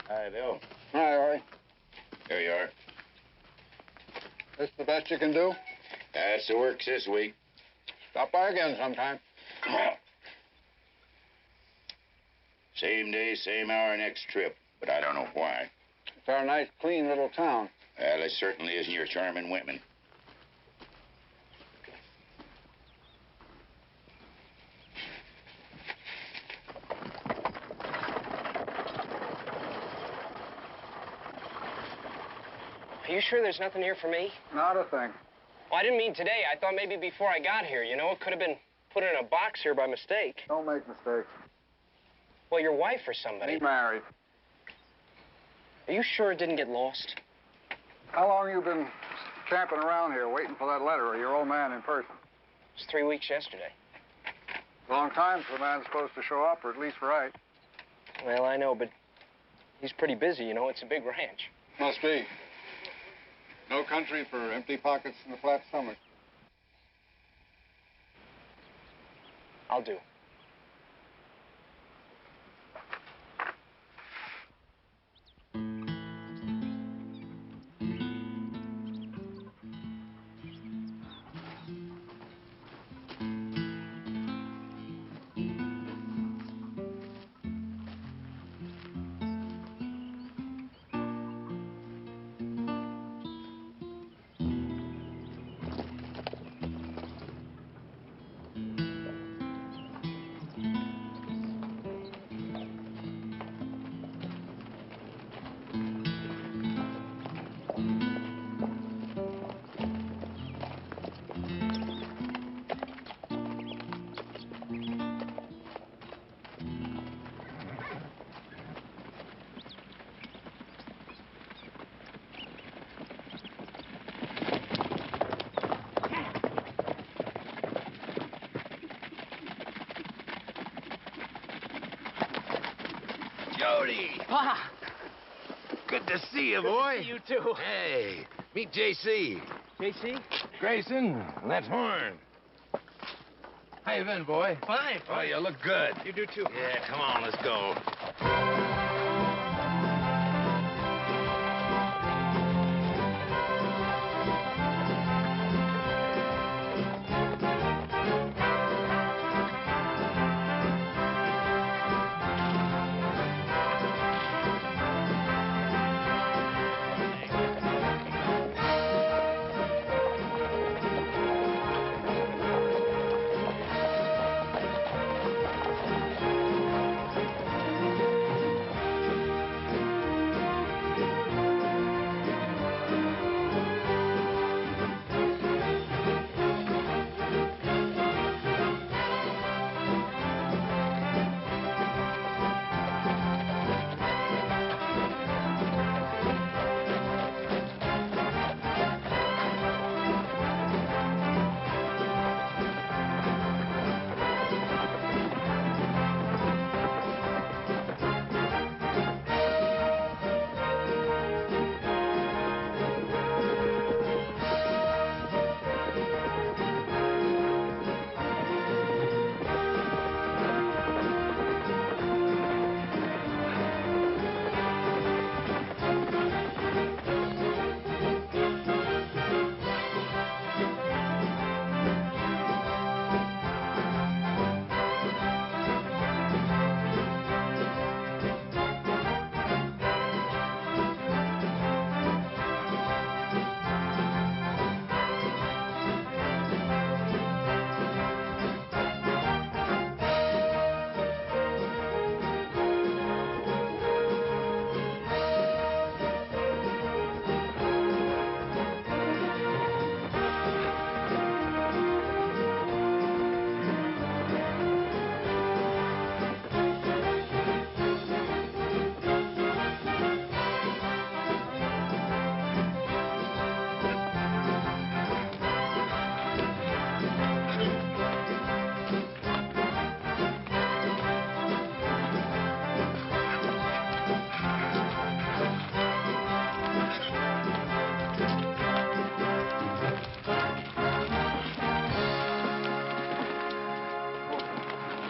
Hi, Bill. Hi, Roy. Here you are. This the best you can do? That's the works this week. Stop by again sometime. Same day, same hour, next trip. But I don't know why. It's our nice, clean little town. Well, it certainly isn't your charming women. Are you sure there's nothing here for me? Not a thing. Well, I didn't mean today. I thought maybe before I got here, you know? It could have been put in a box here by mistake. Don't make mistakes. Well, your wife or somebody. Be married. Are you sure it didn't get lost? How long you been camping around here waiting for that letter of your old man in person? It was 3 weeks yesterday. Long time for a man supposed to show up, or at least write. Well, I know, but he's pretty busy, you know? It's a big ranch. Must be. No country for empty pockets and a flat stomach. I'll do. Jody! Ah, Good to see you, boy. you too. Hey, meet J.C. JC? Grayson, and that's Horn. How you been, boy? Fine. Oh, you look good. You do too. Yeah, come on, let's go.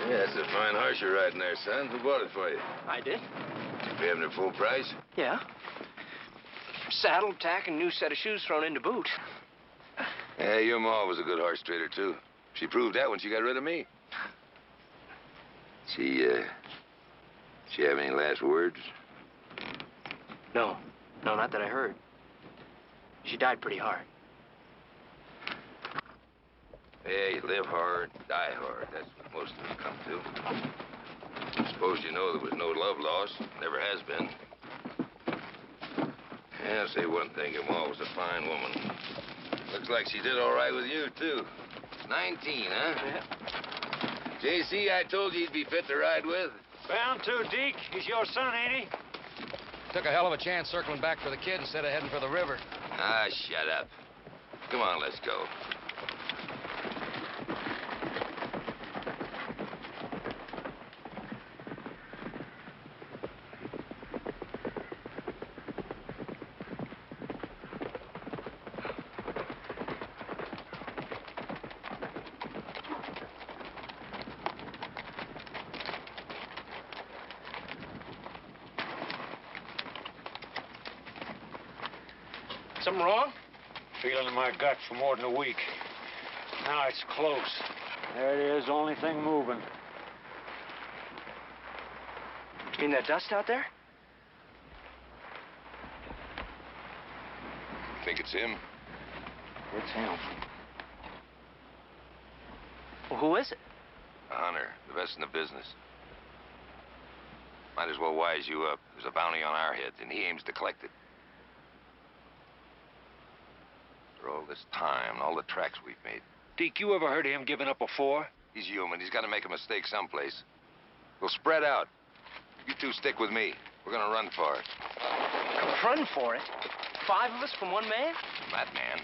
Yeah, that's a fine horse you're riding there, son. Who bought it for you? I did. We having it full price? Yeah. Saddle, tack, and new set of shoes thrown in to boot. Yeah, your ma was a good horse trader, too. She proved that when she got rid of me. She have any last words? No. No, not that I heard. She died pretty hard. Yeah, you live hard, die hard. That's what most of them come to. I suppose you know there was no love lost. Never has been. Yeah, I'll say one thing. Your ma was a fine woman. Looks like she did all right with you, too. 19, huh? Yeah. JC, I told you he'd be fit to ride with. Bound to, Deke. He's your son, ain't he? Took a hell of a chance circling back for the kid instead of heading for the river. Ah, shut up. Come on, let's go. Something wrong? Feeling in my gut for more than a week. Now it's close. There it is, only thing moving. You mean that dust out there? Think it's him? It's him. Well, who is it? A hunter, the best in the business. Might as well wise you up. There's a bounty on our heads, and he aims to collect it. For all this time, and all the tracks we've made. Deke, you ever heard of him giving up before? He's human. He's got to make a mistake someplace. We'll spread out. You two stick with me. We're gonna run for it. Run for it? 5 of us from one man? That man.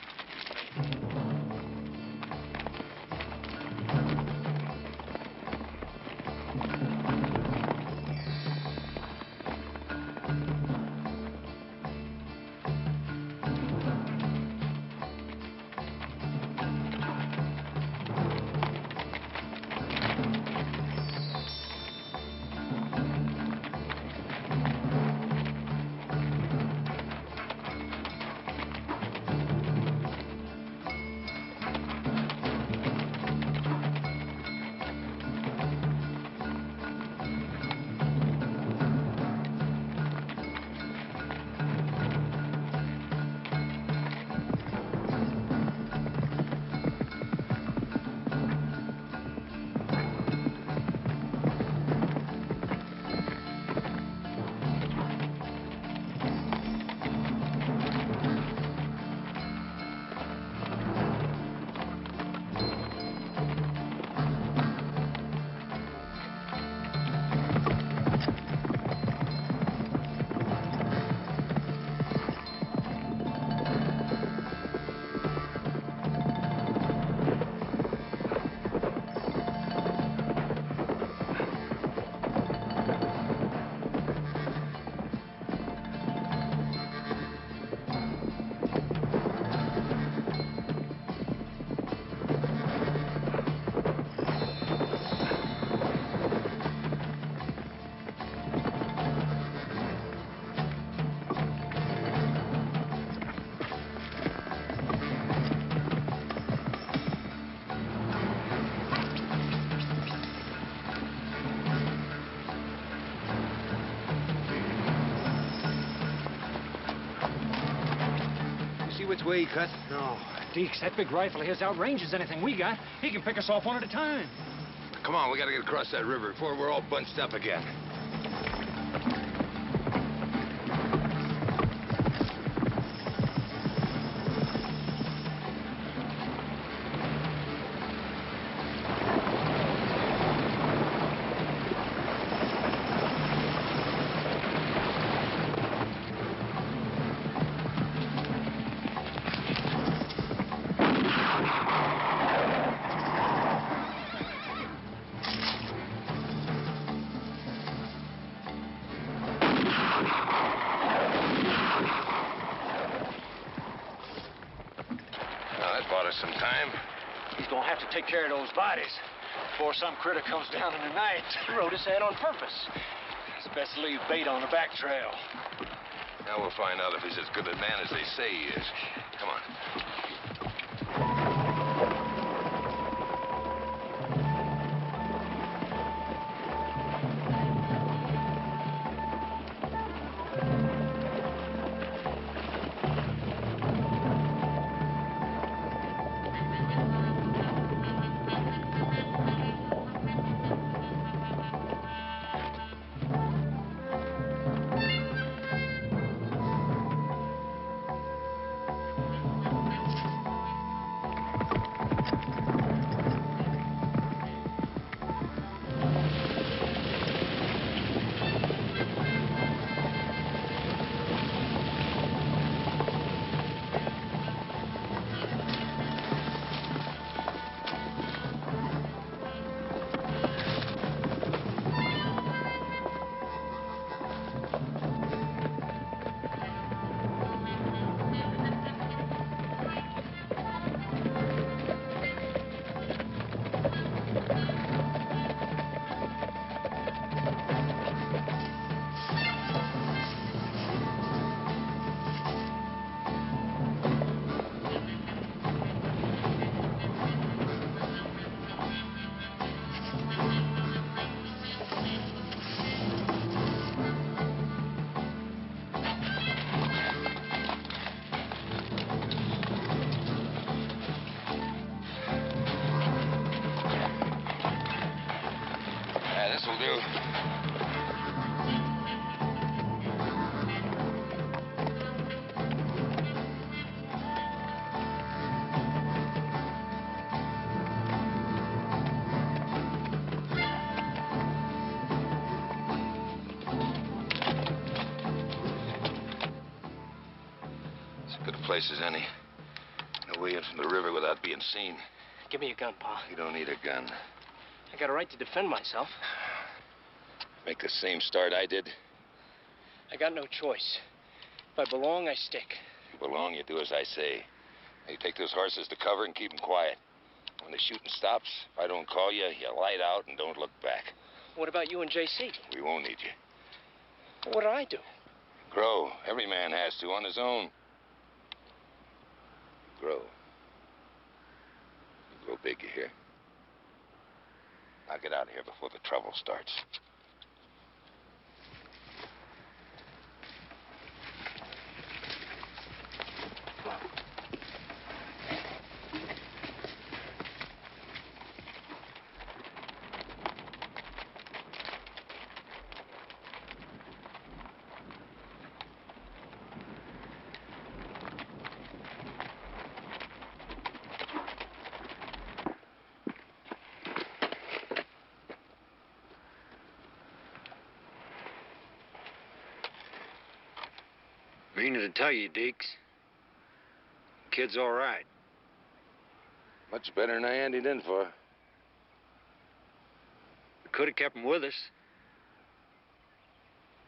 Which way he cut? No. Deeks, that big rifle of his outranges anything we got. He can pick us off one at a time. Come on, we gotta get across that river before we're all bunched up again. Some time. He's gonna have to take care of those bodies before some critter comes down in the night. He rode his head on purpose. It's Best leave bait on the back trail. Now we'll find out if he's as good a man as they say he is. Come on. This'll do. As good a place as any. No way in from the river without being seen. Give me your gun, Pa. You don't need a gun. I got a right to defend myself. Make the same start I did. I got no choice. If I belong, I stick. If you belong, you do as I say. You take those horses to cover and keep them quiet. When the shooting stops, if I don't call you, you light out and don't look back. What about you and J.C.? We won't need you. What did I do? Grow. Every man has to on his own. Grow. You grow big, you hear? I'll get out of here before the trouble starts. Meaning to tell you, Deeks. Kid's all right. Much better than I handed in for. We could have kept him with us.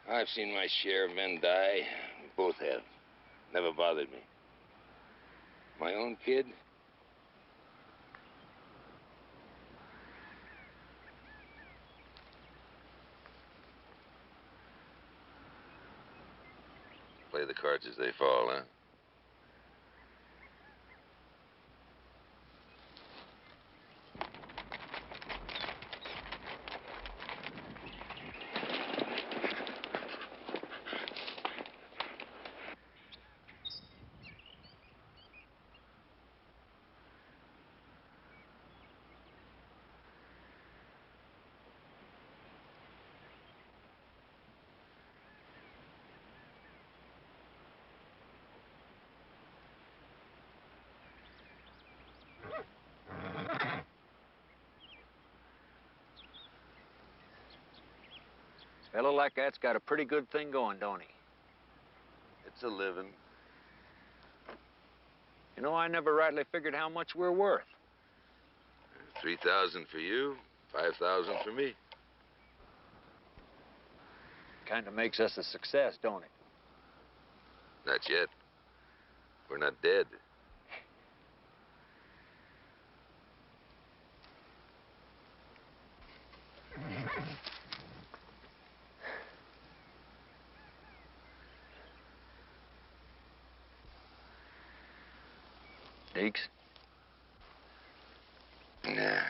I've seen my share of men die. We both have. Never bothered me. My own kid? Play the cards as they fall, huh? A fellow like that's got a pretty good thing going, don't he? It's a living. You know, I never rightly figured how much we're worth. 3,000 for you, 5,000 for me. Kind of makes us a success, don't it? Not yet. We're not dead. Deeks? Nah.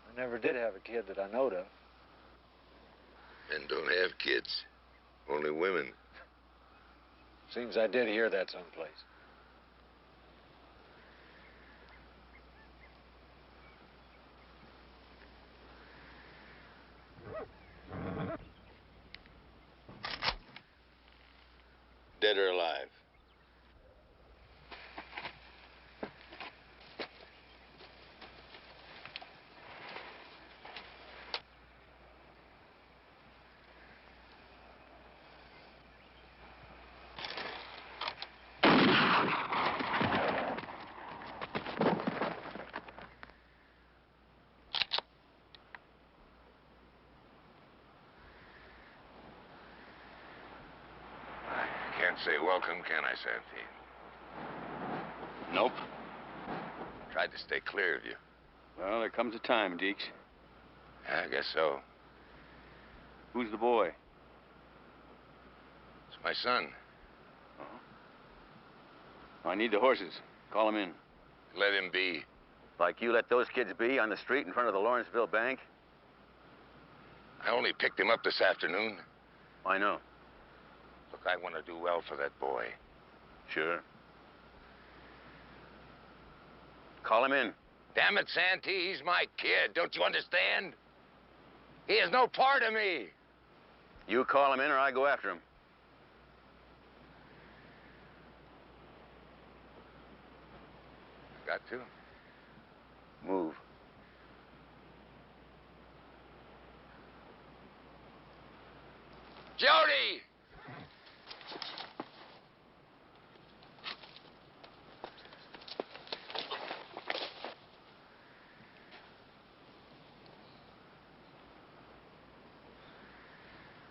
I never did have a kid that I knowed of. Men don't have kids. Only women. Seems I did hear that someplace. Dead or alive? Can't say welcome, can I, Santee? Nope. Tried to stay clear of you. Well, there comes a time, Deeks. Yeah, I guess so. Who's the boy? It's my son. I need the horses. Call him in. Let him be. Like you let those kids be on the street in front of the Lawrenceville Bank? I only picked him up this afternoon. I know. Look, I want to do well for that boy. Sure. Call him in. Damn it, Santee, he's my kid. Don't you understand? He has no part of me. You call him in or I go after him. Got to. Move. Jody!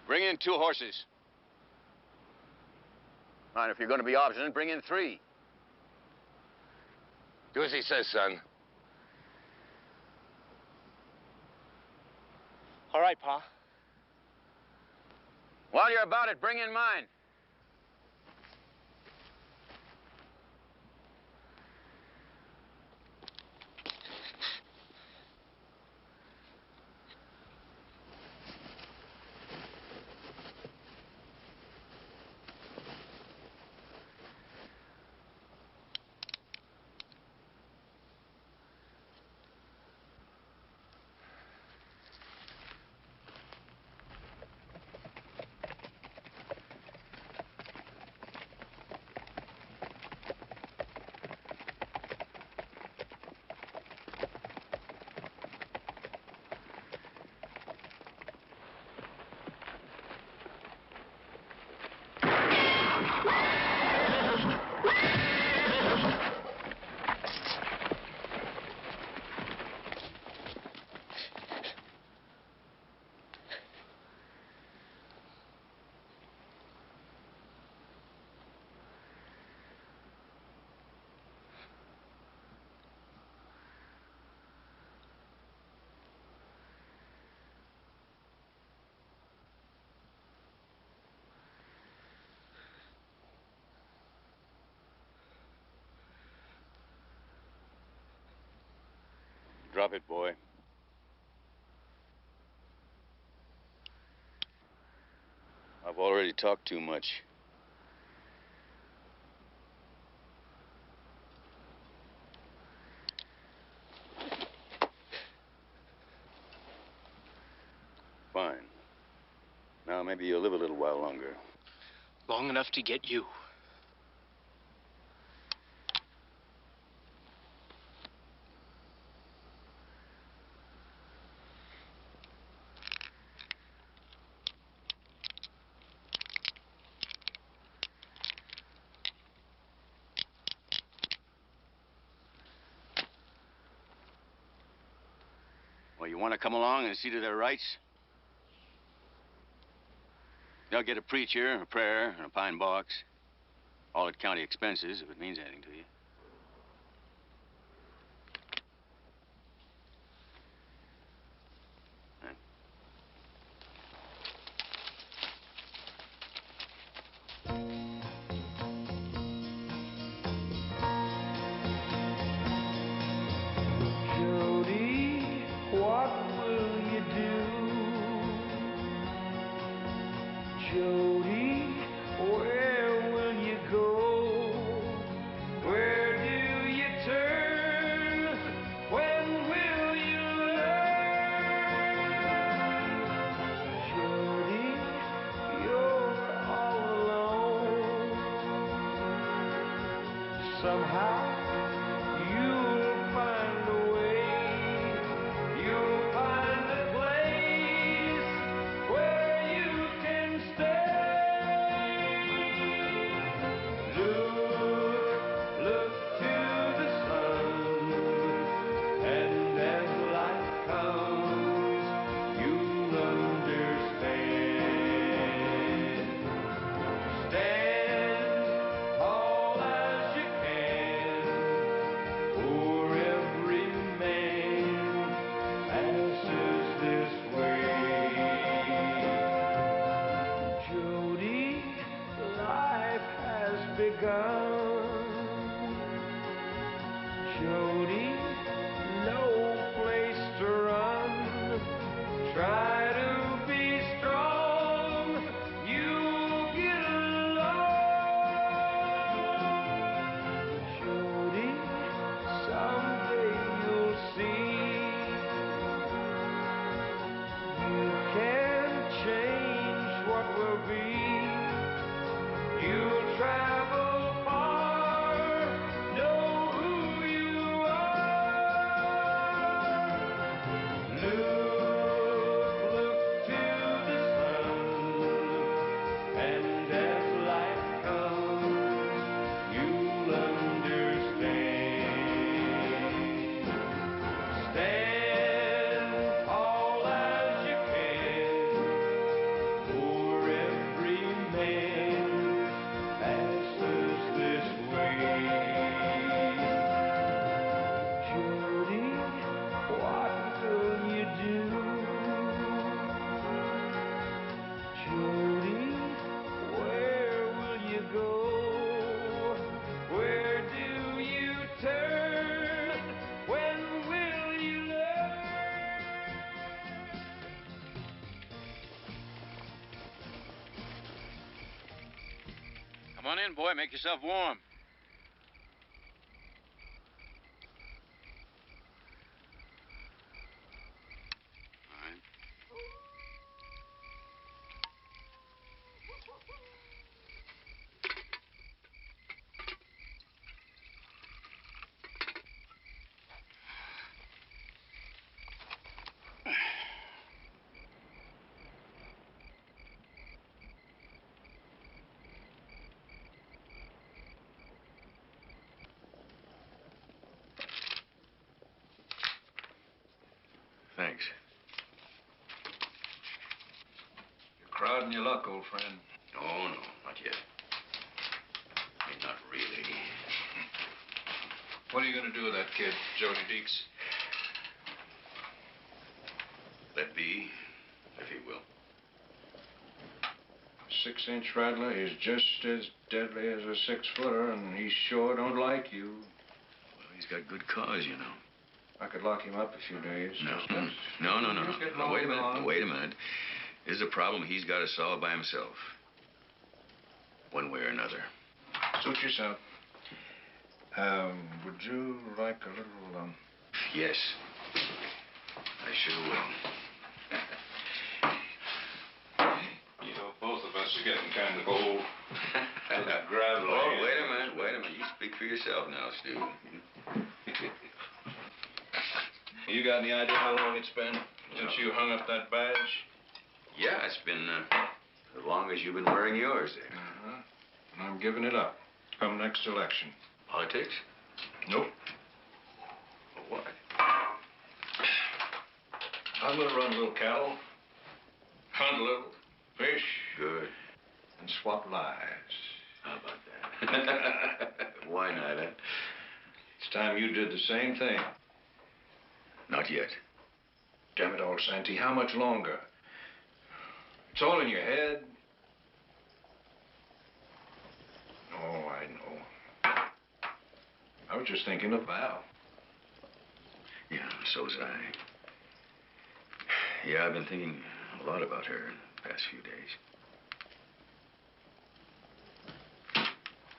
Bring in 2 horses. All right, if you're going to be obstinate, bring in 3. Do as he says, son. All right, Pa. While you're about it, bring in mine. Drop it, boy. I've already talked too much. Fine. Now maybe you'll live a little while longer. Long enough to get you. Well, you want to come along and see to their rights? They'll get a preacher, a prayer, and a pine box. All at county expenses, if it means anything to you. Come on in, boy. Make yourself warm. All right. Thanks. You're crowding your luck, old friend. No, not yet. I mean, not really. What are you going to do with that kid, Jody Deeks? Let be, if he will. A 6-inch rattler is just as deadly as a 6-footer, and he sure don't like you. Well, he's got good cause, you know. I could lock him up a few days. No. Wait a minute. Wait a minute. This is a problem he's got to solve by himself. One way or another. Suit yourself. Would you like a little, Yes. I sure will. You know, both of us are getting kind of old. Gravel. Oh, wait a minute. You speak for yourself now, Stu. You got any idea how long it's been since you hung up that badge? Yeah, it's been as long as you've been wearing yours there. And I'm giving it up. Come next election. Politics? Nope. What? I'm gonna run a little cattle, hunt a little, fish. Good. And swap lives. How about that? Why not, eh? It's time you did the same thing. Not yet. Damn it all, Santee, how much longer? It's all in your head. Oh, I know. I was just thinking of Val. Yeah, so's I. Yeah, I've been thinking a lot about her in the past few days.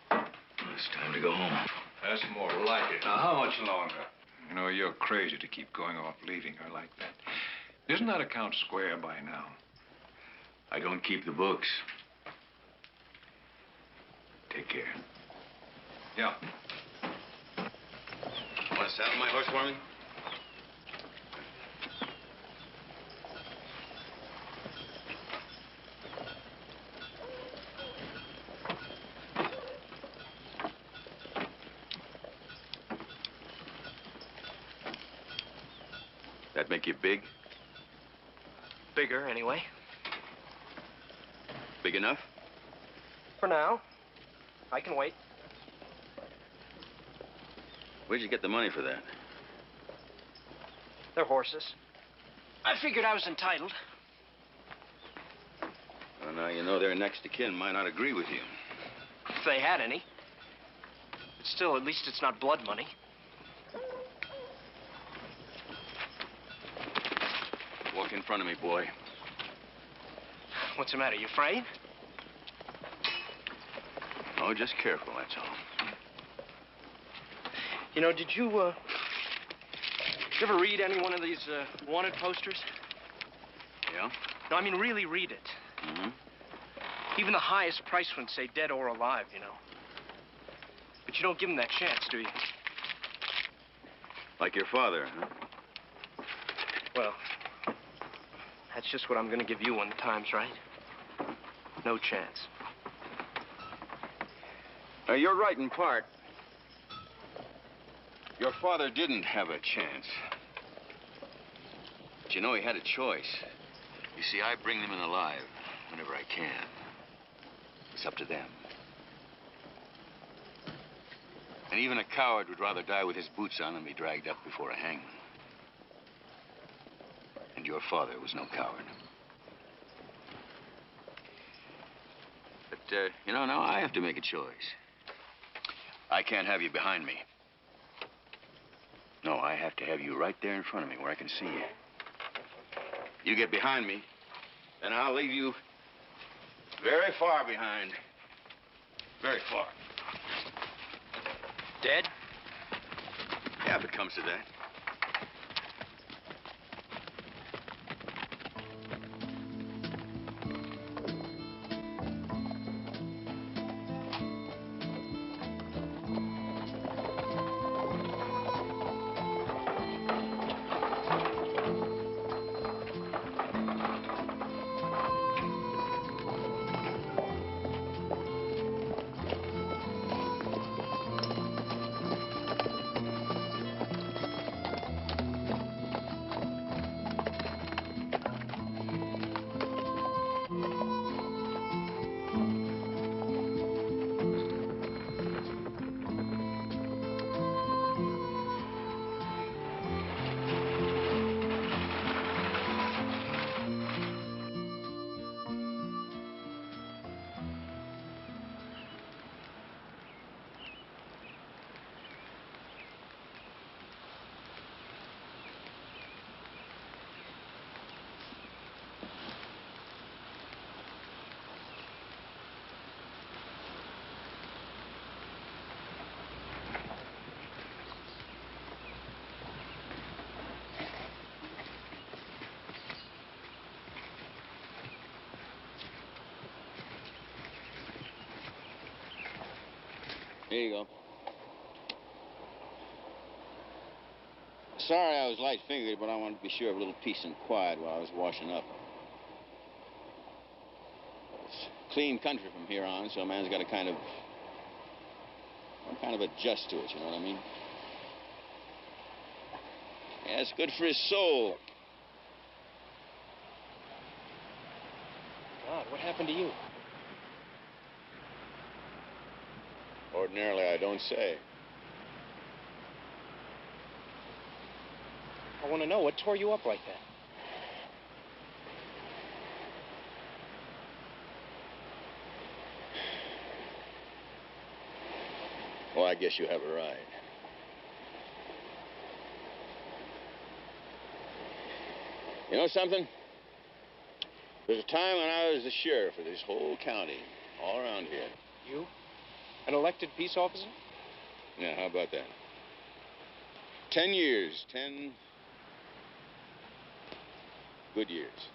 Well, it's time to go home. That's more like it. Now, how much longer? You know, you're crazy to keep going off leaving her like that. Isn't that account square by now? I don't keep the books. Take care. Yeah. saddle my horse for me? That make you big? Bigger, anyway. Big enough? For now. I can wait. Where'd you get the money for that? They're horses. I figured I was entitled. Well, now you know their next of kin might not agree with you. If they had any. But still, at least it's not blood money. Walk in front of me, boy. What's the matter? You afraid? Oh, just careful, that's all. You know, did you ever read any one of these wanted posters? Yeah? No, I mean really read it. Mm-hmm. Even the highest price ones say dead or alive, you know. But you don't give them that chance, do you? Like your father, huh? Well, that's just what I'm going to give you when the time's right. No chance. You're right in part. Your father didn't have a chance. But you know, he had a choice. You see, I bring them in alive whenever I can. It's up to them. And even a coward would rather die with his boots on than be dragged up before a hangman. And your father was no coward. But, you know, now I have to make a choice. I can't have you behind me. No, I have to have you right there in front of me where I can see you. You get behind me, then I'll leave you very far behind. Very far. Dead? Yeah, if it comes to that. Here you go. Sorry I was light-fingered, but I wanted to be sure of a little peace and quiet while I was washing up. It's a clean country from here on, so a man's got to kind of adjust to it, you know what I mean? Yeah, it's good for his soul. God, what happened to you? Ordinarily, I don't say. I want to know what tore you up like that. Well, I guess you have a right. You know something? There was a time when I was the sheriff of this whole county, all around here. You? An elected peace officer? Yeah, how about that? 10 years, 10 good years.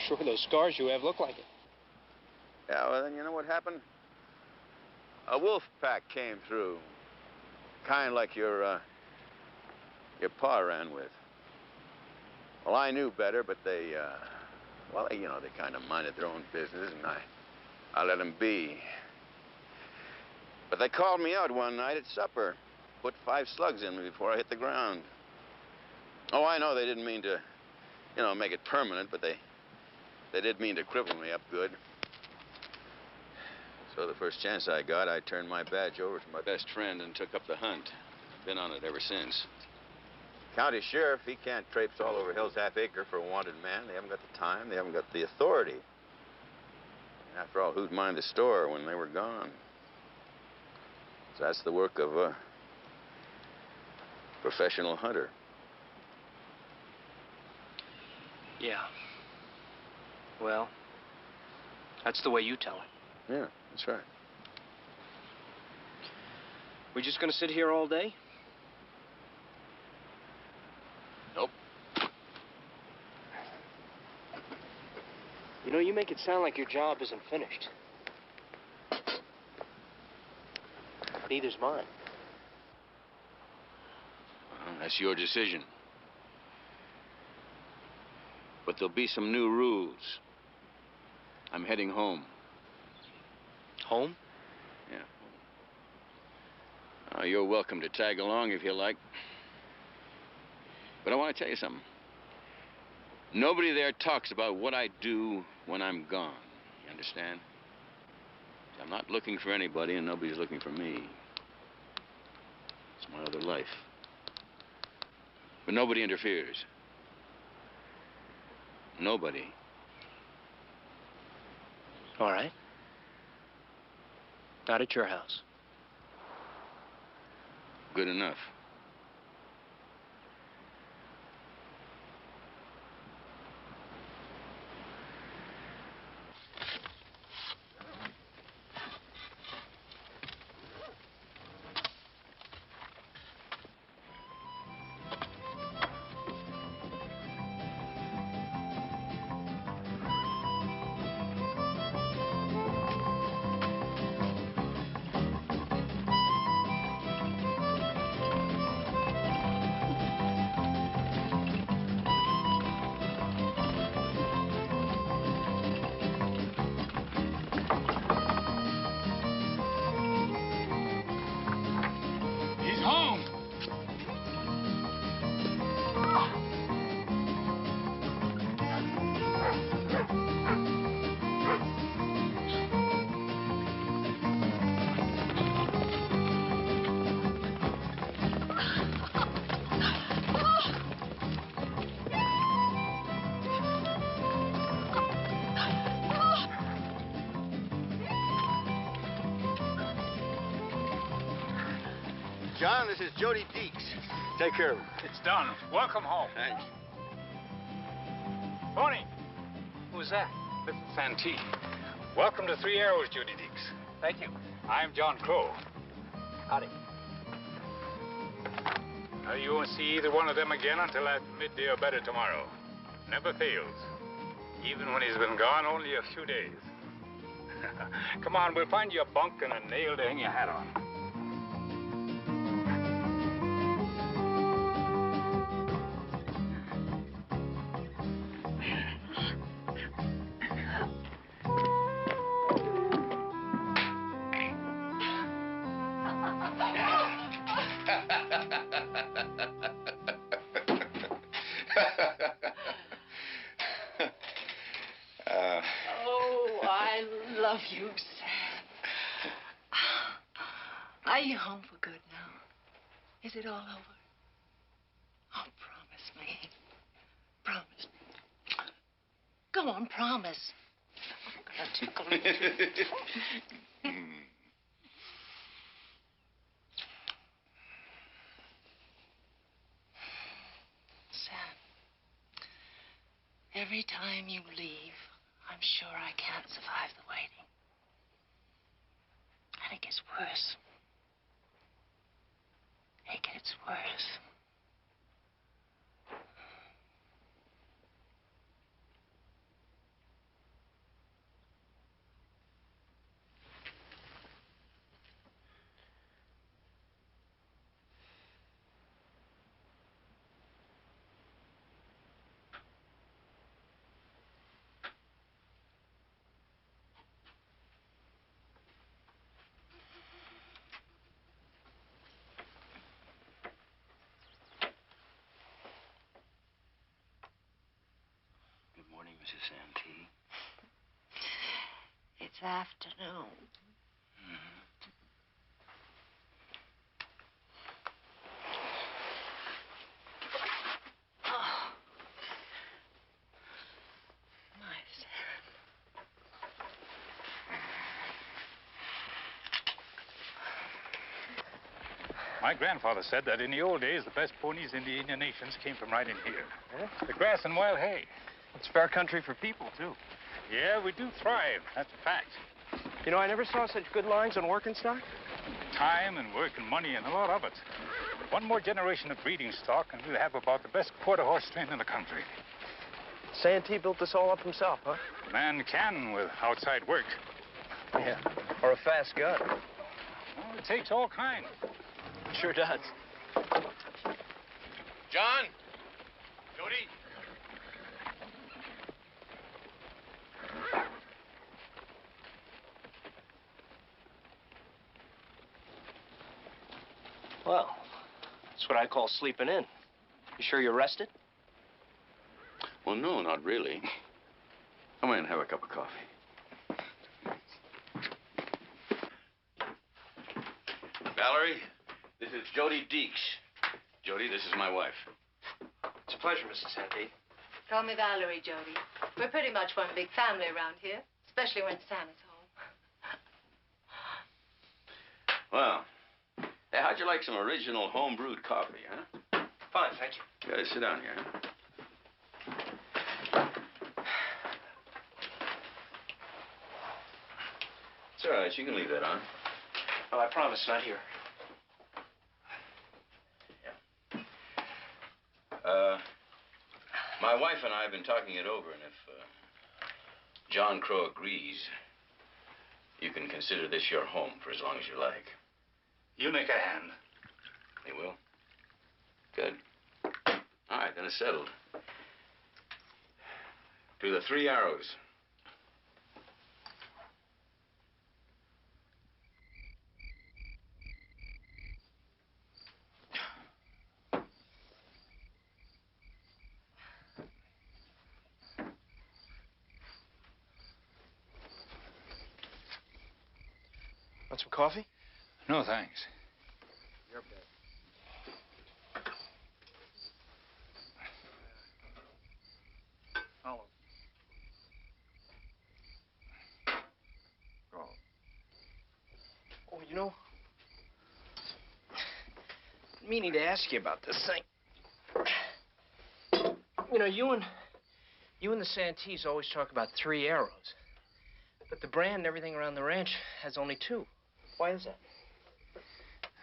Sure, those scars you have look like it. Yeah, well, then you know what happened? A wolf pack came through. Kind like your your pa ran with. Well, I knew better, but they, well, they kind of minded their own business, and I let them be. But they called me out one night at supper, put 5 slugs in me before I hit the ground. Oh, I know they didn't mean to, make it permanent, but they did mean to cripple me up good. So the first chance I got, I turned my badge over to my best friend and took up the hunt. Been on it ever since. County sheriff, he can't traipse all over Hill's half-acre for a wanted man. They haven't got the time. They haven't got the authority. And after all, who'd mind the store when they were gone? So that's the work of a professional hunter. Yeah. Well, that's the way you tell it. Yeah, that's right. We just gonna sit here all day? Nope. You make it sound like your job isn't finished. Neither's mine. Well, that's your decision. But there'll be some new rules. I'm heading home. Home? Yeah. You're welcome to tag along if you like. But I want to tell you something. Nobody there talks about what I do when I'm gone. You understand? I'm not looking for anybody, and nobody's looking for me. It's my other life. But nobody interferes. Nobody. All right. Not at your house. Good enough. John, this is Jody Deeks. Take care of him. It's done. Welcome home. Thanks. Tony. Who's that? This is Santee. Welcome to Three Arrows, Jody Deeks. Thank you. I'm John Crow. Howdy. Now, you won't see either one of them again until at midday or better tomorrow. Never fails. Even when he's been gone only a few days. Come on, we'll find you a bunk and a nail to hang your hat on. Love you, Sam. Are you home for good now? Is it all over? Oh, promise me. Promise me. Go on, promise. I'm gonna tickle you. Sam, every time you leave, I'm sure I can't survive the waiting. And it gets worse. It gets worse. Mrs. Santee? It's afternoon. Oh. Nice. My grandfather said that in the old days, the best ponies in the Indian nations came from right in here. Yeah? The grass and wild hay. It's fair country for people, too. Yeah, we do thrive. That's a fact. You know, I never saw such good lines on working stock. Time and work and money and a lot of it. One more generation of breeding stock and we'll have about the best quarter horse train in the country. Santee built this all up himself, huh? Man can with outside work. Yeah. Or a fast gun. Well, it takes all kinds. Sure does. John? Jody? Well, that's what I call sleeping in. You sure you're rested? Well, no, not really. Come in and have a cup of coffee. Valerie, this is Jody Deeks. Jody, this is my wife. It's a pleasure, Mrs. Santee. Call me Valerie, Jody. We're pretty much one big family around here, especially when Sam is home. Well, hey, how'd you like some original home-brewed coffee, huh? Fine, thank you. You gotta sit down here. It's all right. You can leave that on. Oh, I promise, not here. My wife and I have been talking it over, and if John Crow agrees, you can consider this your home for as long as you like. You make a hand. They will? Good. All right, then it's settled. To the Three Arrows. Want some coffee? No, thanks. Your bed. Follow. Go. Oh, you know, meaning to ask you about this thing. You know, you and the Santees always talk about 3 arrows. But the brand and everything around the ranch has only 2. Why is that?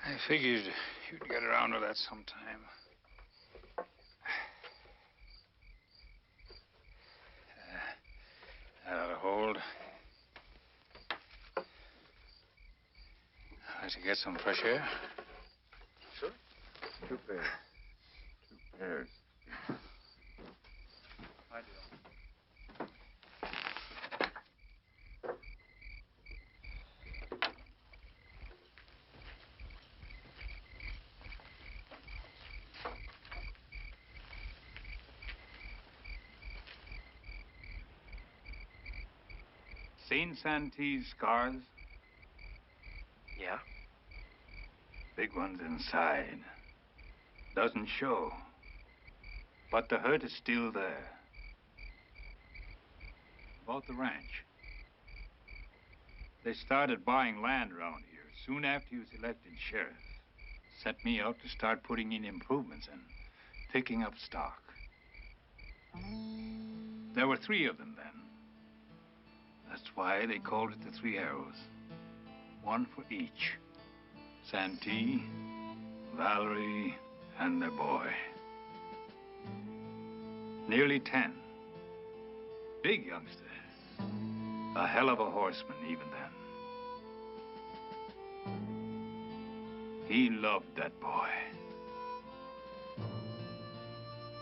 I figured you'd get around to that sometime. That ought to hold. I'd like to get some fresh air. Sure. 2 pairs. 2 pairs. I do. Seen Santee's scars? Yeah? Big ones inside. Doesn't show. But the hurt is still there. About the ranch. They started buying land around here soon after he was elected sheriff. Sent me out to start putting in improvements and picking up stock. There were 3 of them then. That's why they called it the 3 Arrows. 1 for each. Santee, Valerie, and their boy. Nearly 10. Big youngster. A hell of a horseman even then. He loved that boy.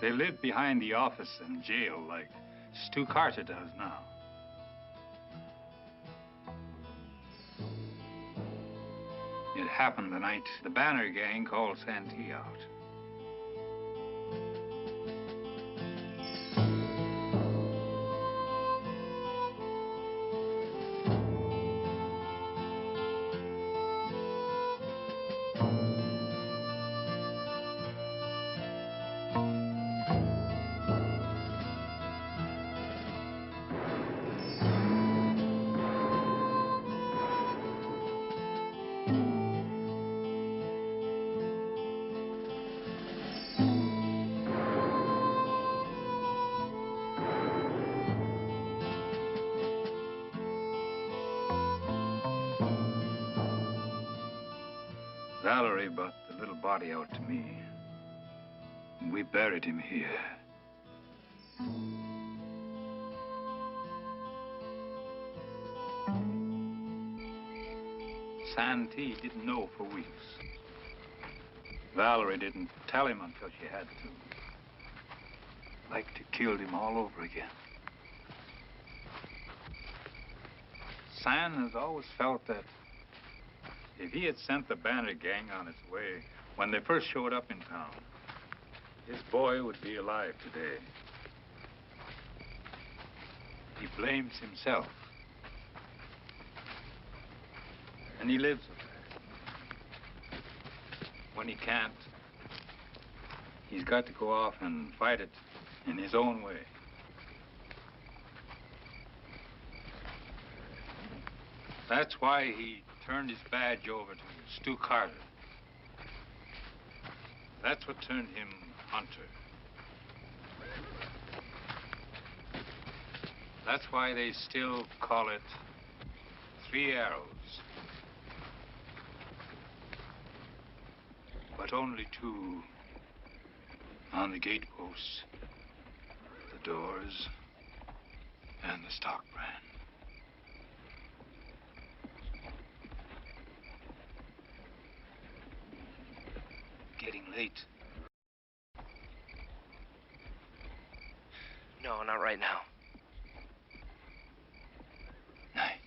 They lived behind the office and jail like Stu Carter does now. It happened the night the Banner gang called Santee out. Valerie brought the little body out to me. We buried him here. Santee didn't know for weeks. Valerie didn't tell him until she had to. Like to killed him all over again. San has always felt that if he had sent the bandit gang on its way when they first showed up in town, his boy would be alive today. He blames himself. And he lives with that. When he can't, he's got to go off and fight it in his own way. That's why he turned his badge over to Stu Carter. That's what turned him hunter. That's why they still call it 3 arrows. But only 2 on the gateposts, the doors, and the stock brand. Getting late. No, not right now. Night.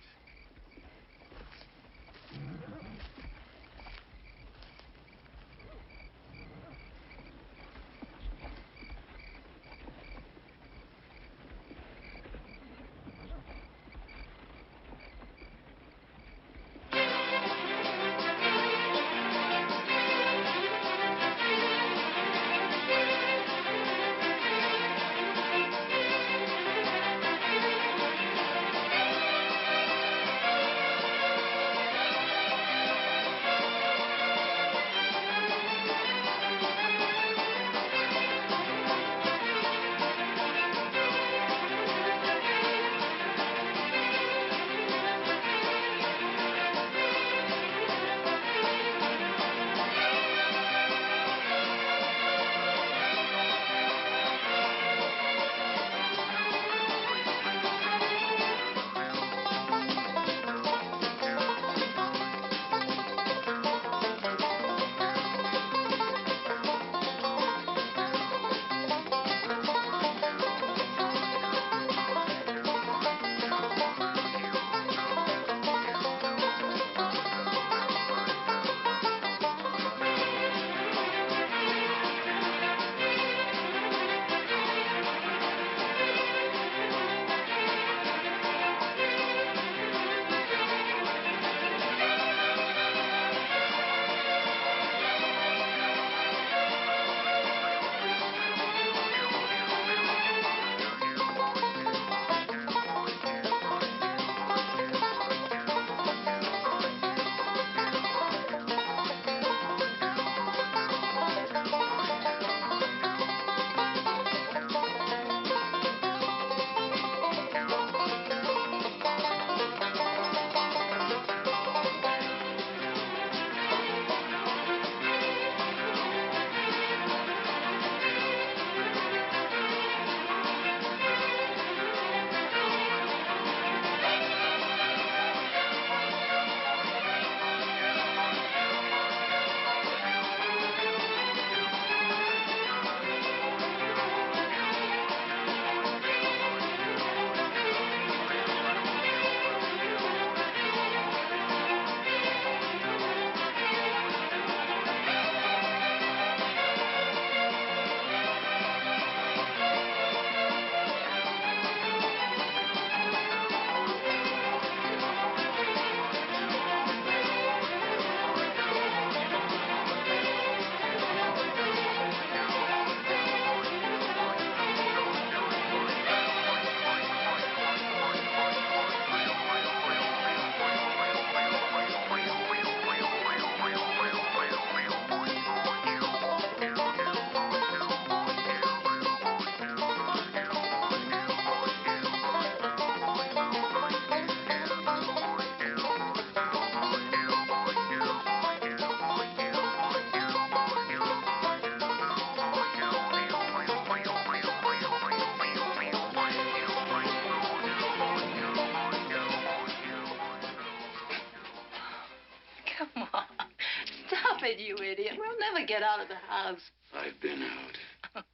it, you idiot. We'll never get out of the house. I've been out.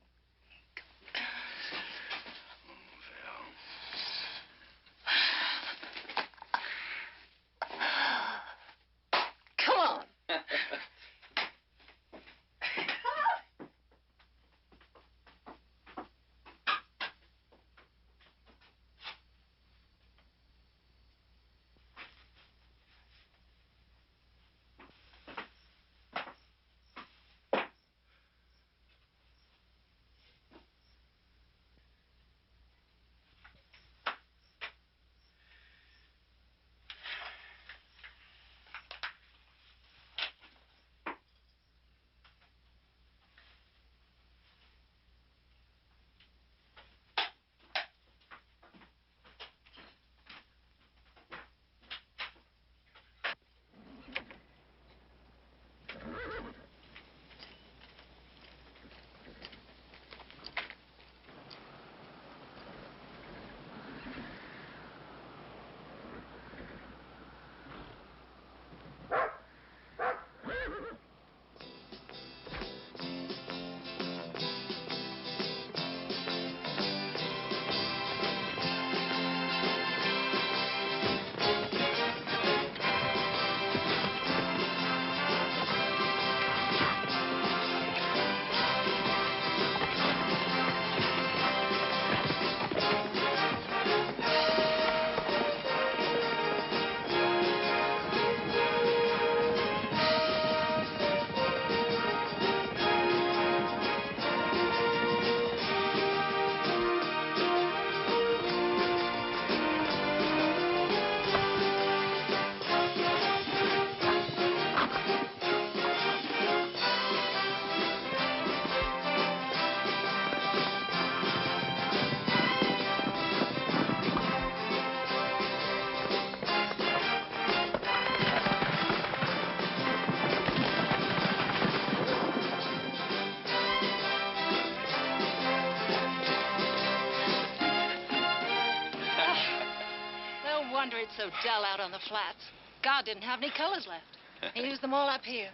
Come on. It's so dull out on the flats. God didn't have any colors left. He used them all up here.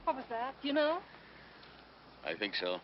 What was that? You know? I think so.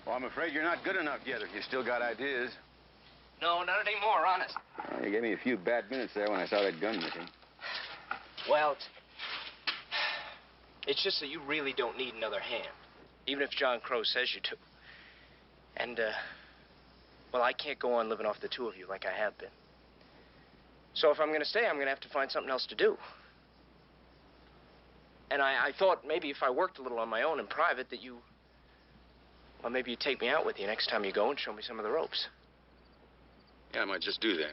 Well, I'm afraid you're not good enough yet if you still got ideas. No, not anymore, honest. You gave me a few bad minutes there when I saw that gun missing. Well, it's just that you really don't need another hand, even if John Crow says you do. And, well, I can't go on living off the two of you like I have been. So if I'm going to stay, I'm going to have to find something else to do. And I thought maybe if I worked a little on my own in private that you... Well, maybe you'd take me out with you next time you go and show me some of the ropes. Yeah, I might just do that.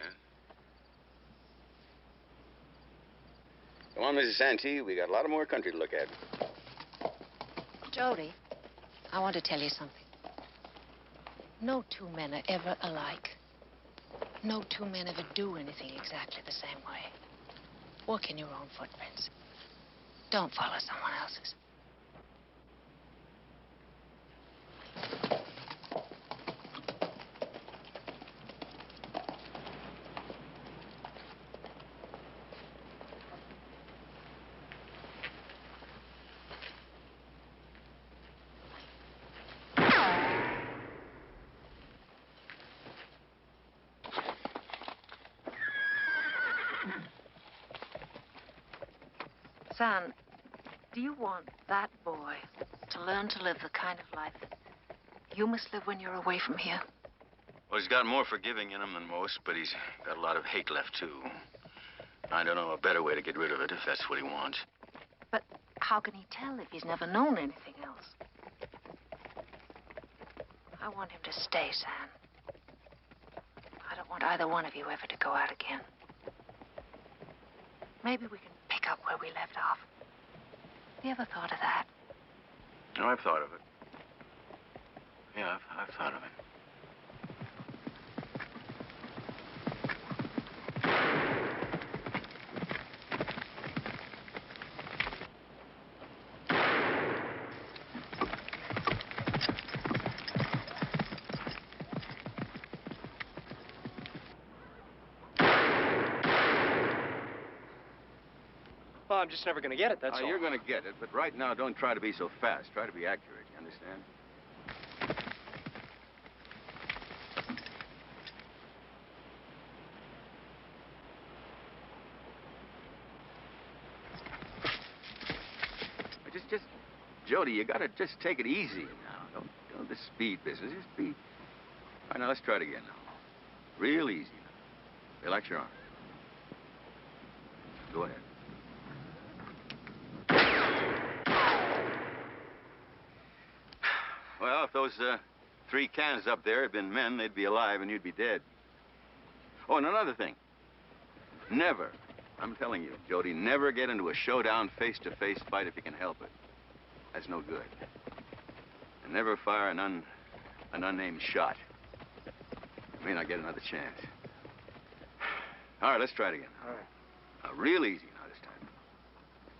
Come on, Mrs. Santee. We got a lot of more country to look at. Jody, I want to tell you something. No two men are ever alike. No two men ever do anything exactly the same way. Walk in your own footprints. Don't follow someone else's. Son, do you want that boy to learn to live the kind of life that you must live when you're away from here? Well, he's got more forgiving in him than most, but he's got a lot of hate left, too. I don't know a better way to get rid of it if that's what he wants. But how can he tell if he's never known anything else? I want him to stay, Sam. I don't want either one of you ever to go out again. Maybe we can pick up where we left off. Have you ever thought of that? No, I've thought of it. Yeah, I've thought of it. Well, I'm just never going to get it, that's all. You're going to get it, but right now, don't try to be so fast. Try to be accurate, you understand? Just, Jody, you got to just take it easy now. Don't this speed business. Just be... All right, now, let's try it again now. Real easy now. Relax your arm. Go ahead. Well, if those 3 cans up there had been men, they'd be alive and you'd be dead. Oh, and another thing. Never, I'm telling you, Jody, never get into a showdown face-to-face fight if you can help it. That's no good. And never fire an unnamed shot. You may not get another chance. All right, let's try it again. All right. Now, real easy now this time.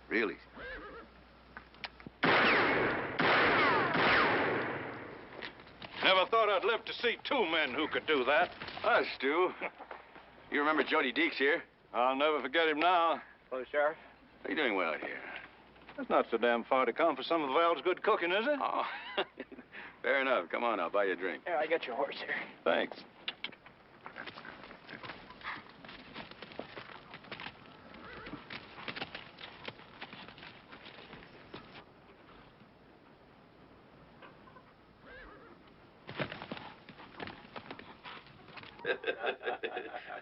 Real easy. Never thought I'd live to see 2 men who could do that. Us, Stu. You remember Jody Deeks here? I'll never forget him now. Hello, Sheriff. How are you doing well here? That's not so damn far to come for some of Val's good cooking, is it? Oh, fair enough. Come on, I'll buy you a drink. Here, I got your horse here. Thanks.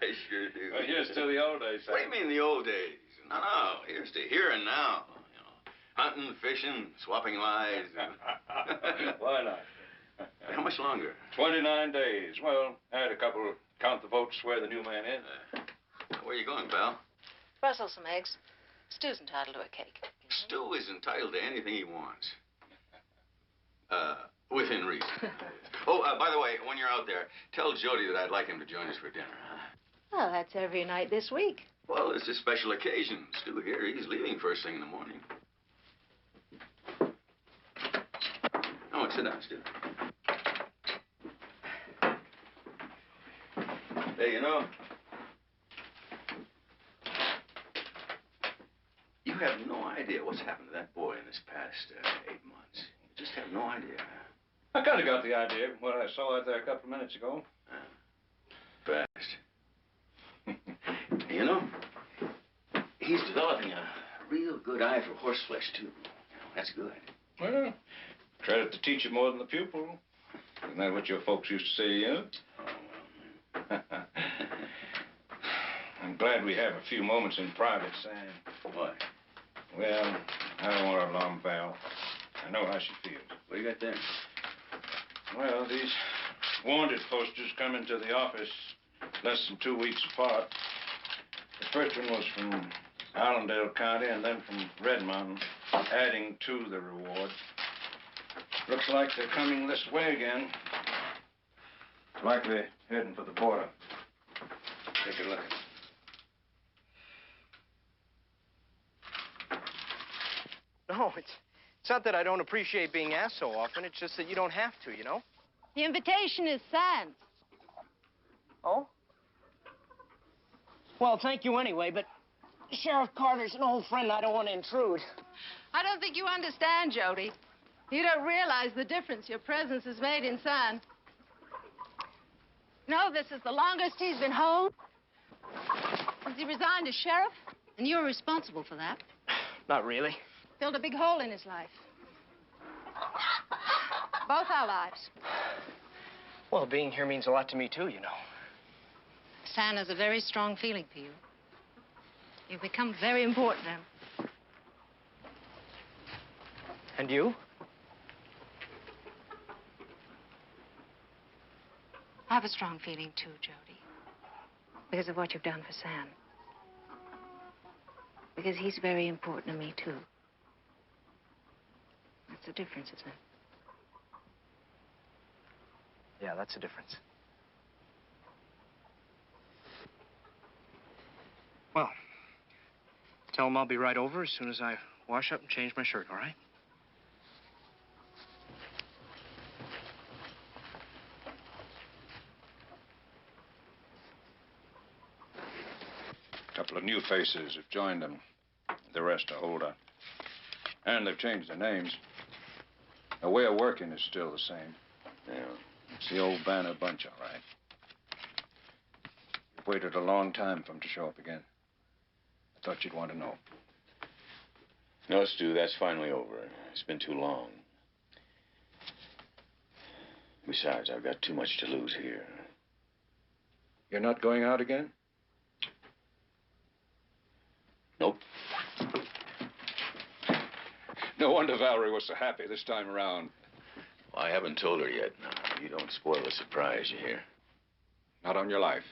I sure do. Well, here's to the old days, Sam. What do you mean the old days? No, here's to here and now. You know, hunting, fishing, swapping lives. Why not? How much longer? 29 days. Well, I had a couple count the votes, swear the new man in. Where are you going, pal? Rustle some eggs. Stu's entitled to a cake. Stu is entitled to anything he wants. Within reason. Oh, by the way, when you're out there, tell Jody that I'd like him to join us for dinner, huh? Well, that's every night this week. Well, it's a special occasion. Stu here, he's leaving first thing in the morning. Oh, sit down, Stu. Hey, you know, you have no idea what's happened to that boy in this past 8 months. You just have no idea. I kind of got the idea when I saw it there a couple of minutes ago. Fast. You know, he's developing a real good eye for horseflesh, too. That's good. Well, credit the teacher more than the pupil. Isn't that what your folks used to say, you? I'm glad we have a few moments in private, Sam. What? Well, I don't want to alarm Val. I know how she feels. What do you got there? Well, these wanted posters come into the office less than 2 weeks apart. The first one was from Allendale County and then from Red Mountain, adding to the reward. Looks like they're coming this way again. Likely heading for the border. Take a look. No, it's not that I don't appreciate being asked so often. It's just that you don't have to, you know? The invitation is sent. Oh? Well, thank you anyway, but Sheriff Carter's an old friend. I don't want to intrude. I don't think you understand, Jody. You don't realize the difference your presence has made in San. No, this is the longest he's been home since he resigned as sheriff, and you're responsible for that. Not really. Filled a big hole in his life. Both our lives. Well, being here means a lot to me, too, you know. San has a very strong feeling for you. You've become very important to him. And you? I have a strong feeling, too, Jody. Because of what you've done for Sam. Because he's very important to me, too. That's the difference, isn't it? Yeah, that's the difference. Well, tell him I'll be right over as soon as I wash up and change my shirt, all right? A couple of new faces have joined them. The rest are older. And they've changed their names. The way of working is still the same. Yeah. It's the old Banner bunch, all right. You've waited a long time for them to show up again. I thought you'd want to know. No, Stu, that's finally over. It's been too long. Besides, I've got too much to lose here. You're not going out again? Nope. No wonder Valerie was so happy this time around. Well, I haven't told her yet. No, you don't spoil the surprise, you hear? Not on your life.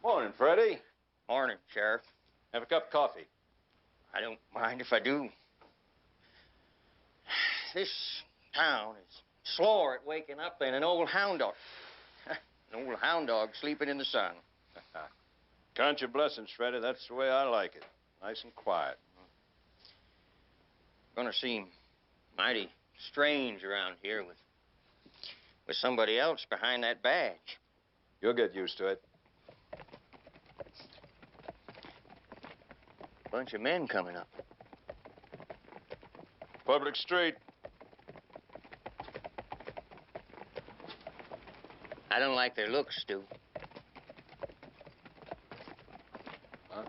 Morning, Freddie. Morning, Sheriff. Have a cup of coffee. I don't mind if I do. This town is slower at waking up than an old hound dog. An old hound dog sleeping in the sun. Count your blessings, Freddie. That's the way I like it. Nice and quiet. Gonna seem mighty strange around here with somebody else behind that badge. You'll get used to it. Bunch of men coming up. Public street. I don't like their looks, Stu. Huh?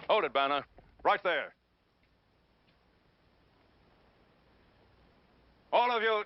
Hold it, Banner. Right there. All of you.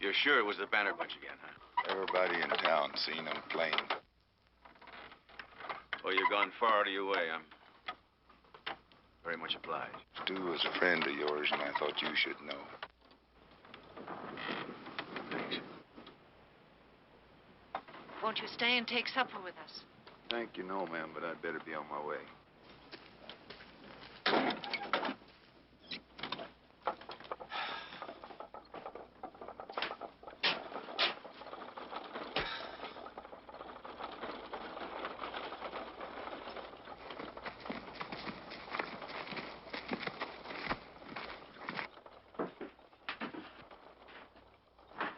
You're sure it was the Banner bunch again, huh? Everybody in town seen them plain. Well, you've gone far out of your way. I'm very much obliged. Stu was a friend of yours, and I thought you should know. Thanks. Won't you stay and take supper with us? Thank you, no, ma'am, but I'd better be on my way.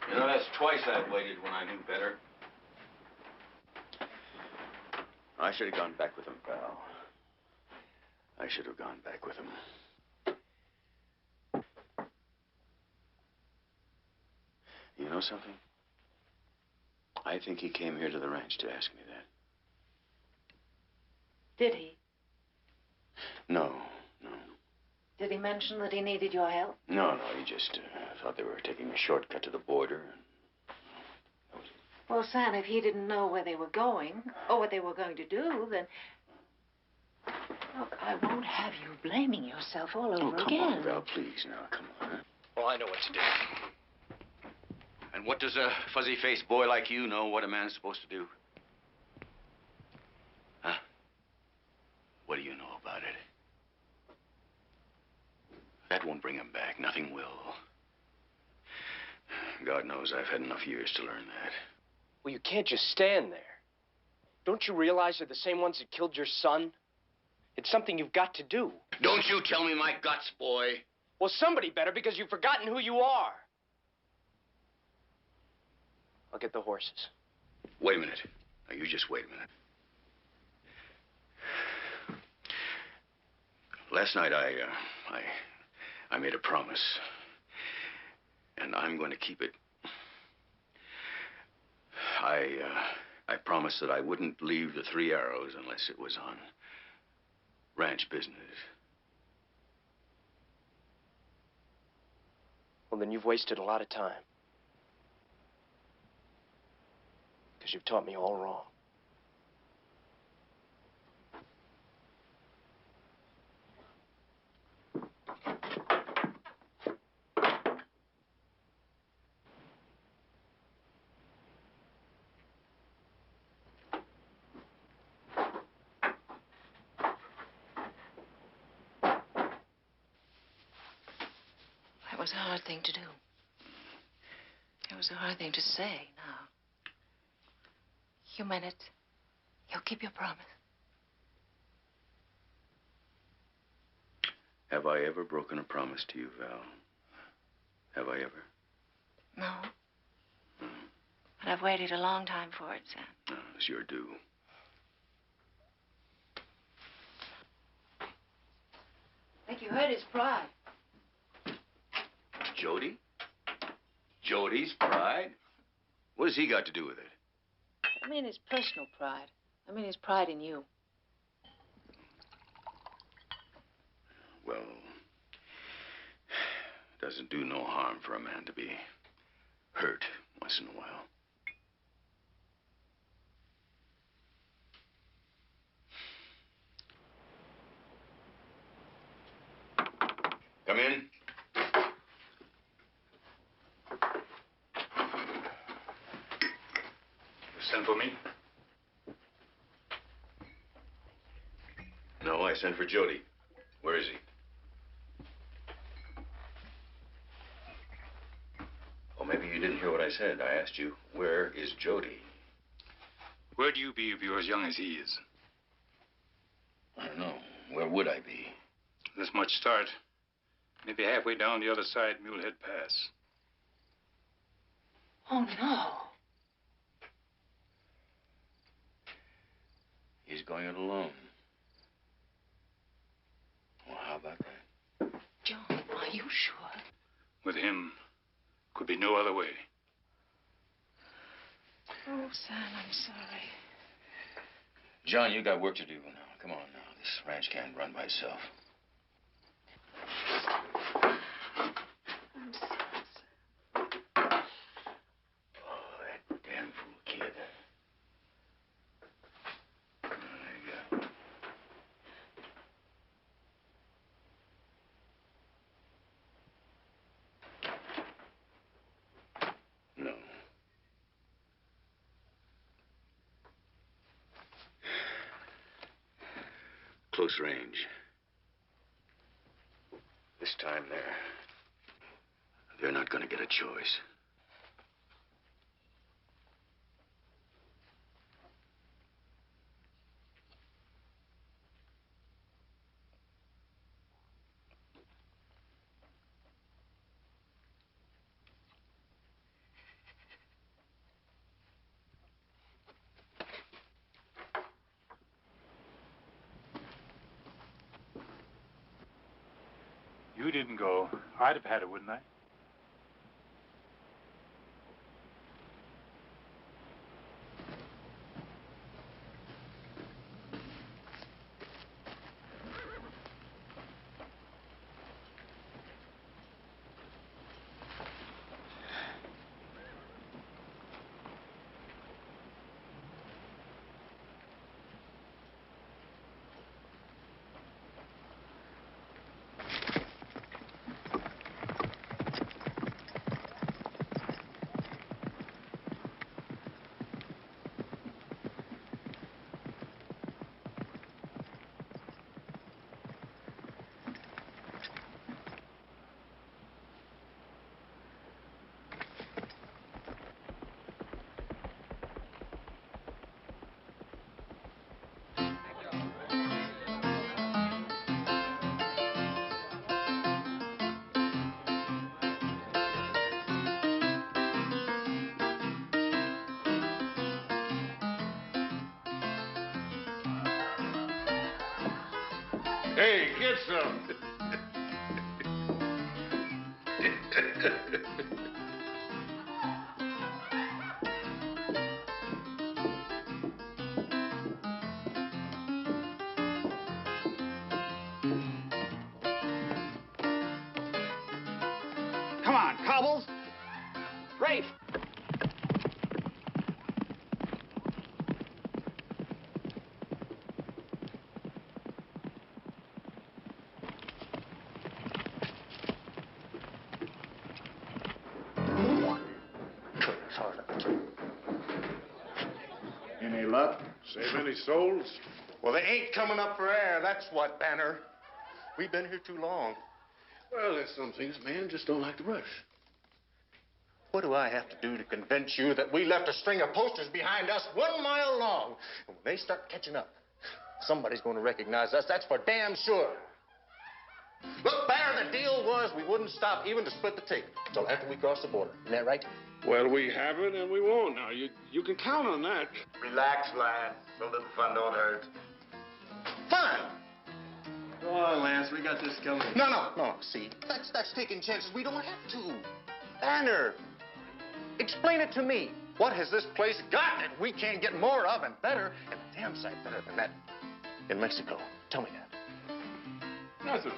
You know, that's twice I've waited when I knew better. I should have gone back with him, pal. I should have gone back with him. You know something? I think he came here to the ranch to ask me that. Did he? No. Did he mention that he needed your help? No, he just thought they were taking a shortcut to the border. Well, Sam, if he didn't know where they were going or what they were going to do, then... Look, I won't have you blaming yourself all over come again. on, Val, please, now, come on. Well, I know what to do. And what does a fuzzy-faced boy like you know what a man's supposed to do? Huh? What do you know about it? That won't bring him back. Nothing will. God knows I've had enough years to learn that. Well, you can't just stand there. Don't you realize they're the same ones that killed your son? It's something you've got to do. Don't you tell me my guts, boy. Well, somebody better, because you've forgotten who you are. I'll get the horses. Wait a minute. Now, you just wait a minute. Last night, I made a promise. And I'm going to keep it. I promised that I wouldn't leave the Three Arrows unless it was on ranch business. Well, then you've wasted a lot of time. Because you've taught me all wrong. was a hard thing to do. It was a hard thing to say, now. You meant it. You'll keep your promise. Have I ever broken a promise to you, Val? Have I ever? No. But I've waited a long time for it, Sam. Oh, it's your due. I think you hurt his pride. Jody? Jody's pride? What has he got to do with it? I mean his personal pride. I mean his pride in you. Well, it doesn't do no harm for a man to be hurt once in a while. Come in. You sent for me? No, I sent for Jody. Where is he? Oh, maybe you didn't hear what I said. I asked you, where is Jody? Where'd you be if you're as young as he is? I don't know. Where would I be? This much start. Maybe halfway down the other side, Mulehead Pass. Oh, no. He's going it alone. Well, how about that? John, are you sure? With him, could be no other way. Oh, Sam, I'm sorry. John, you got work to do now. Come on now. This ranch can't run by itself. I'm sorry, Oh, that damn fool kid. There you go. No. Close range. This time they're not going to get a choice. You didn't go. I'd have had it, wouldn't I? Hey, get some. Come on, Cobbles. Rafe. Any luck? Save any souls? Well, they ain't coming up for air, that's what, Banner. We've been here too long. Well, there's some things man just don't like to rush. What do I have to do to convince you that we left a string of posters behind us 1 mile long? And when they start catching up, somebody's going to recognize us. That's for damn sure. Look, Banner, the deal was we wouldn't stop even to split the tape until after we crossed the border. Isn't that right? Well, we haven't and we won't now. You can count on that. Relax, lad. So little fun don't hurt. Fun! Go on, Lance. We got this coming. No. See, that's taking chances we don't have to. Banner, explain it to me. What has this place got that we can't get more of and better, and a damn sight better than that in Mexico? Tell me that. Nothing.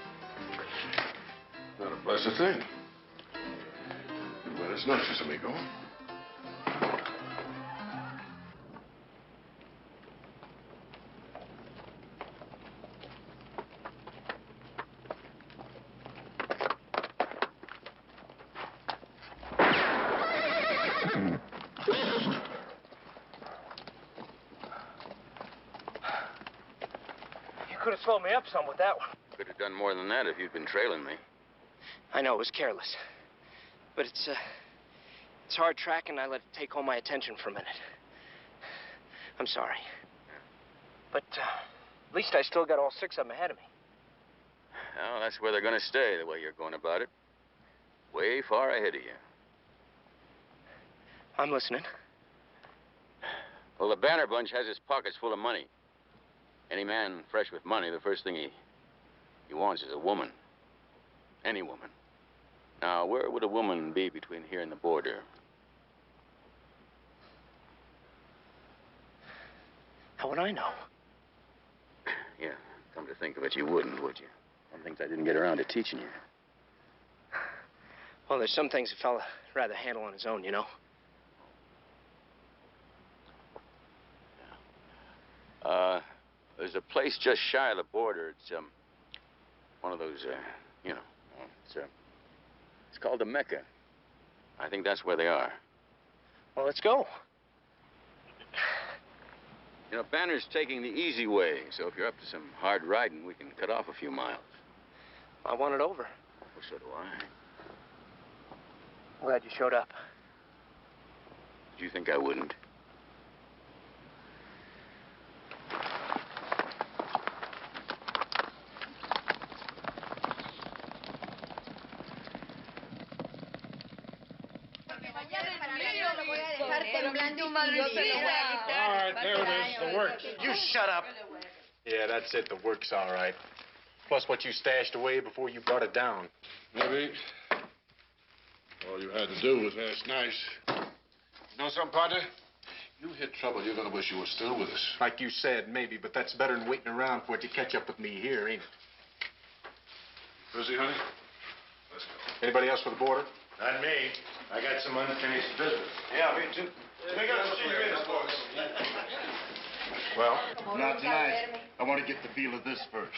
Not a blessed thing. Buenas noches, amigo. You could have slowed me up some with that one. Could have done more than that if you'd been trailing me. I know, it was careless. But it's hard tracking. I let it take all my attention for a minute. I'm sorry. But at least I still got all 6 of them ahead of me. Well, that's where they're going to stay, the way you're going about it. Way far ahead of you. I'm listening. Well, the Banner bunch has his pockets full of money. Any man fresh with money, the first thing he wants is a woman. Any woman. Now, where would a woman be between here and the border? How would I know? Yeah, come to think of it, you wouldn't, would you? Some things I didn't get around to teaching you. Well, there's some things a fella rather handle on his own, you know? There's a place just shy of the border. It's, one of those, it's called the Mecca. I think that's where they are. Well, let's go. You know, Banner's taking the easy way, so if you're up to some hard riding, we can cut off a few miles. I want it over. Well, so do I. Glad you showed up. Did you think I wouldn't? All right, there it is, the works. You shut up. Yeah, that's it, the works all right. Plus what you stashed away before you brought it down. Maybe. All you had to do was ask nice. You know something, partner? You hit trouble, you're gonna wish you were still with us. Like you said, maybe, but that's better than waiting around for it to catch up with me here, ain't it? Busy, honey? Let's go. Anybody else for the border? Not me. I got some unfinished business. Yeah, me too. We got to see you in, folks. Well? Not tonight. I want to get the feel of this first.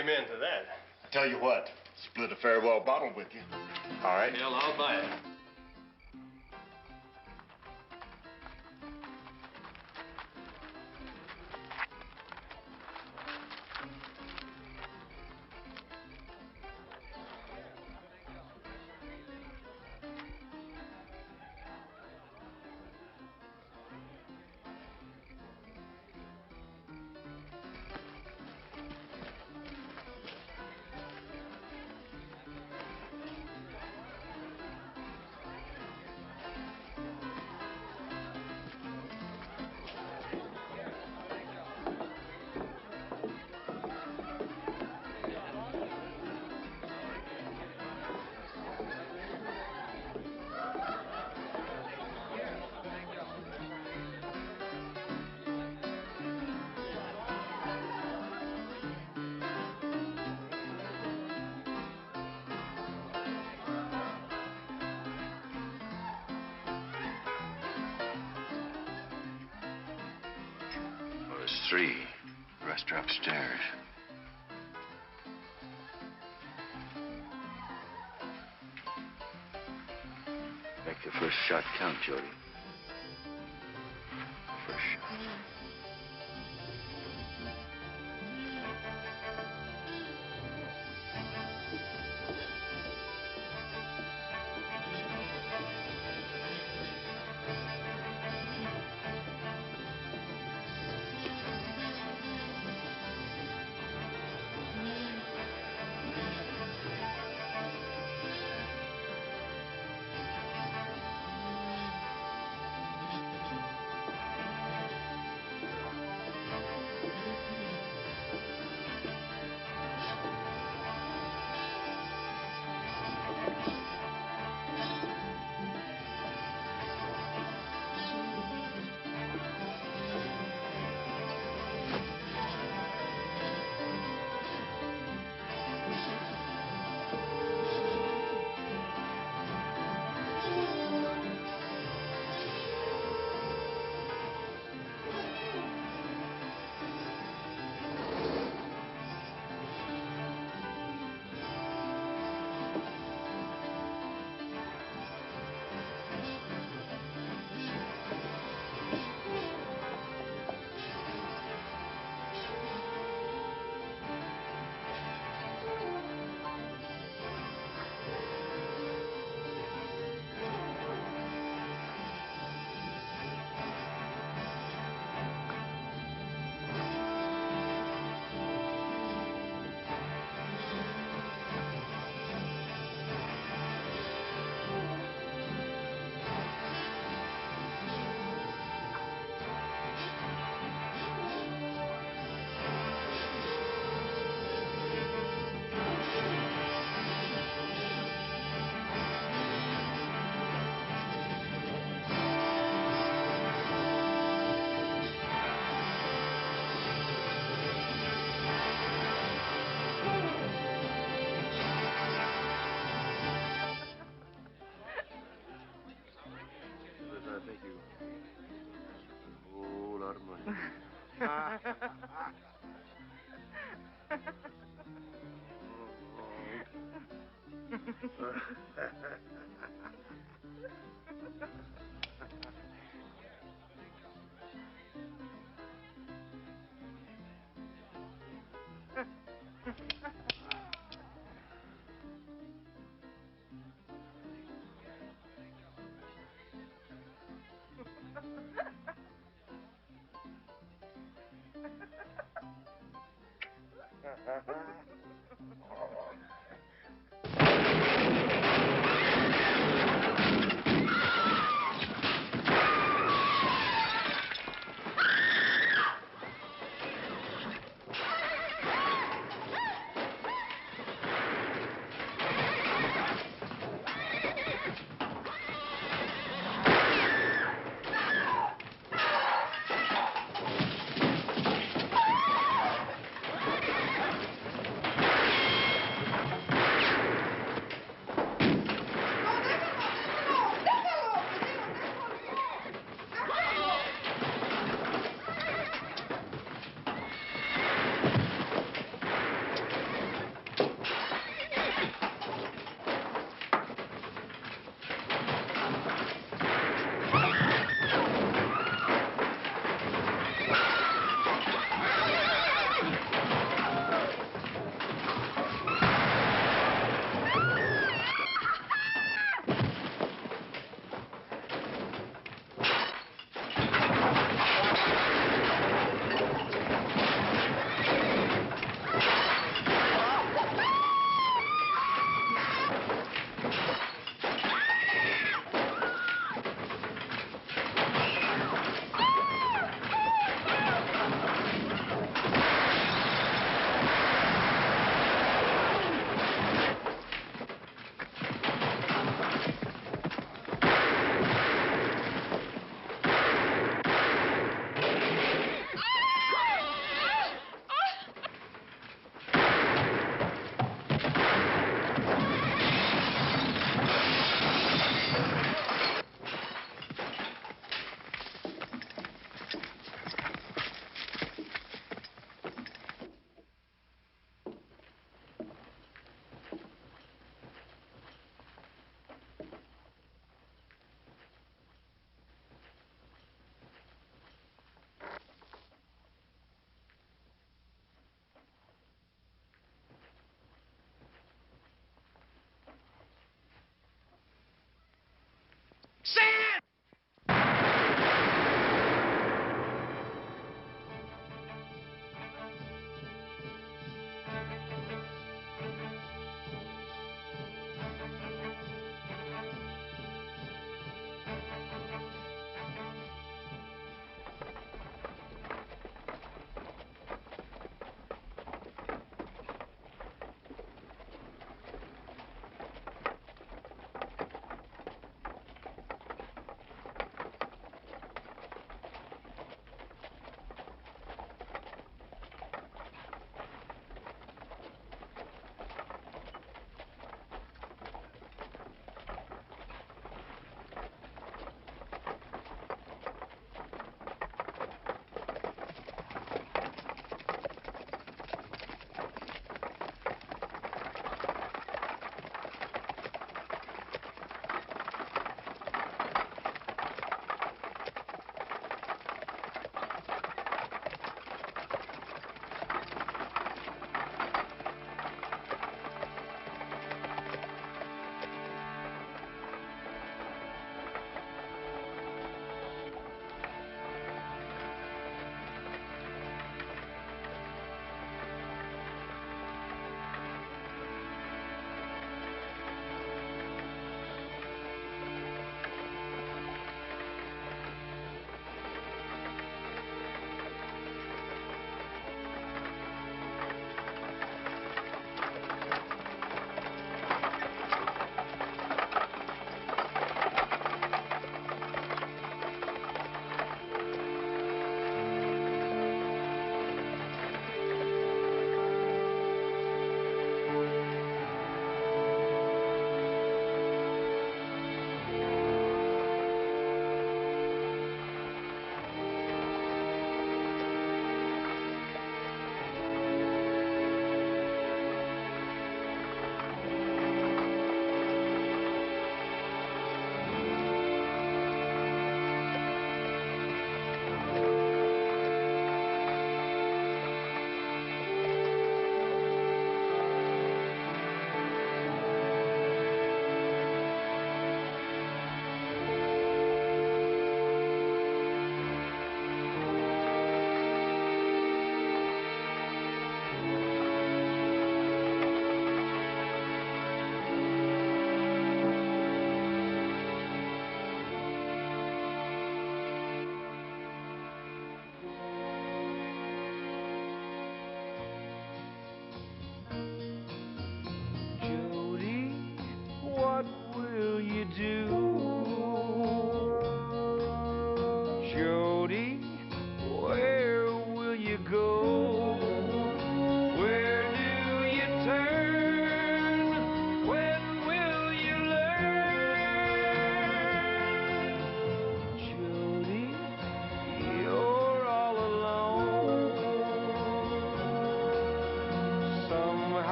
Amen to that. I tell you what, split a farewell bottle with you. All right. Hell, I'll buy it. There's 3. The rest are upstairs. Make the first shot count, Jody. First shot. Thank you. A whole lot of money.